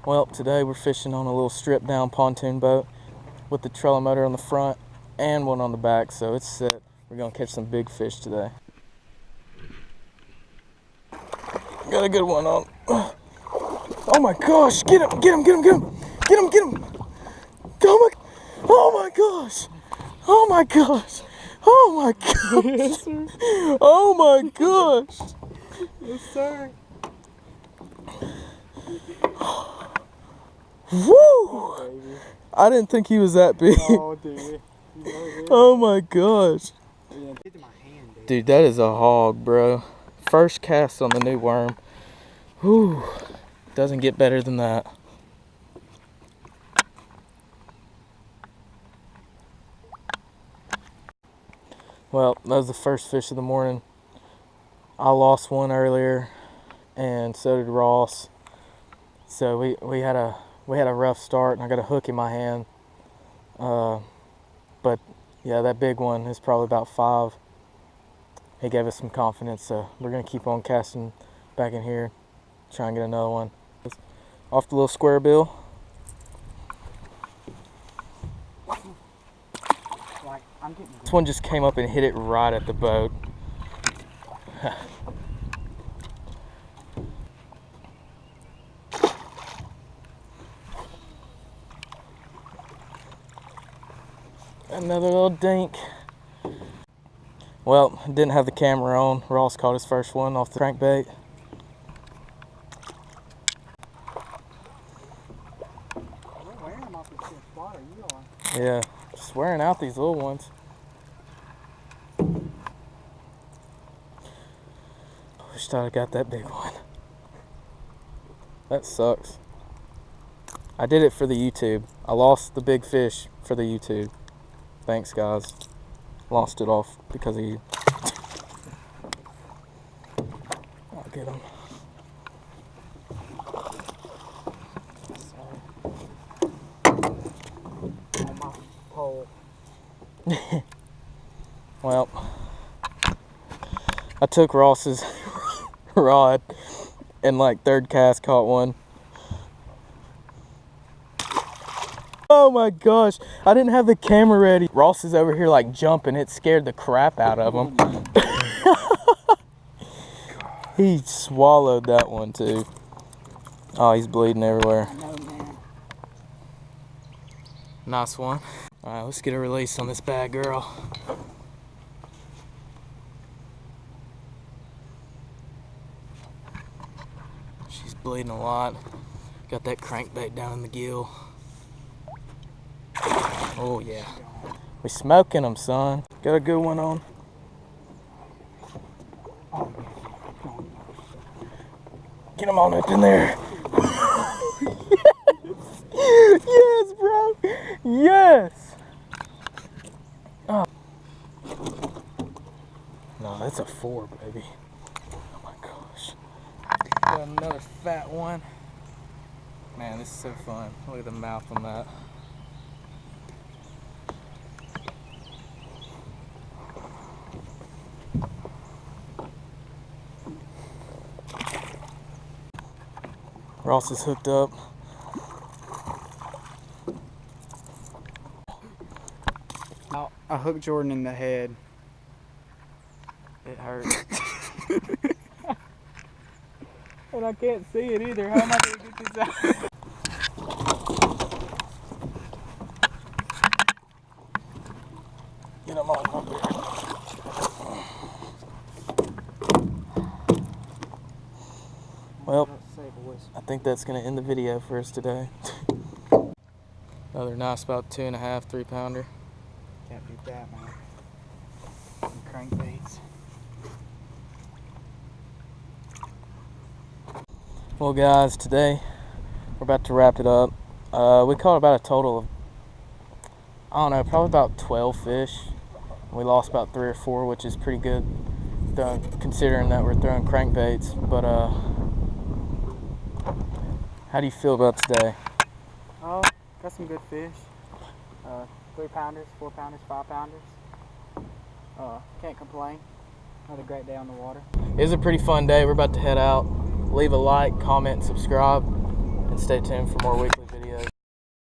Well, today we're fishing on a little stripped down pontoon boat with the trolling motor on the front and one on the back, so it's set. We're gonna catch some big fish today. Got a good one on. Oh my gosh, get him, get him, get him, get him, get him, get him. Oh my gosh, oh my gosh, oh my gosh. Yes, sir. Oh my gosh. Yes, sir. Woo! Oh, baby. I didn't think he was that big. Oh, dude. Oh my gosh. Dude, that is a hog, bro. First cast on the new worm. Whew. Doesn't get better than that. Well, that was the first fish of the morning. I lost one earlier, and so did Ross. So we had a rough start, and I got a hook in my hand. But yeah, that big one is probably about 5. He gave us some confidence, so we're gonna keep on casting back in here, try and get another one. Off the little square bill. This one just came up and hit it right at the boat. Another little dink. Well, didn't have the camera on. Ross caught his first one off the crankbait. Yeah, just wearing out these little ones. Wish I got that big one. That sucks. I did it for the YouTube. I lost the big fish for the YouTube. Thanks, guys. Lost it off because of you. I'll get him. On my pole. Well, I took Ross's rod and like third cast caught one. Oh my gosh, I didn't have the camera ready. Ross is over here like jumping. It scared the crap out of him. He swallowed that one too. Oh, he's bleeding everywhere. Nice one. All right, let's get a release on this bad girl. She's bleeding a lot. Got that crankbait down in the gill. Oh yeah, we smoking them, son. Got a good one on. Get him on up in there. Yes, yes, bro. Yes. Oh. No, that's a 4, baby. Oh my gosh. Got another fat one. Man, this is so fun. Look at the mouth on that. Ross is hooked up. I hooked Jordan in the head. It hurt. And I can't see it either. How am I going to get this out? Get him on up there. Well, I think that's going to end the video for us today. Another nice about 2.5, 3 pounder. Can't beat that, man. Some crankbaits. Well guys, today we're about to wrap it up. We caught about a total of, I don't know, probably about 12 fish. We lost about 3 or 4, which is pretty good considering that we're throwing crankbaits. But how do you feel about today? Oh, got some good fish. 3 pounders, 4 pounders, 5 pounders. Can't complain. Another great day on the water. It was a pretty fun day. We're about to head out. Leave a like, comment, subscribe, and Stay tuned for more weekly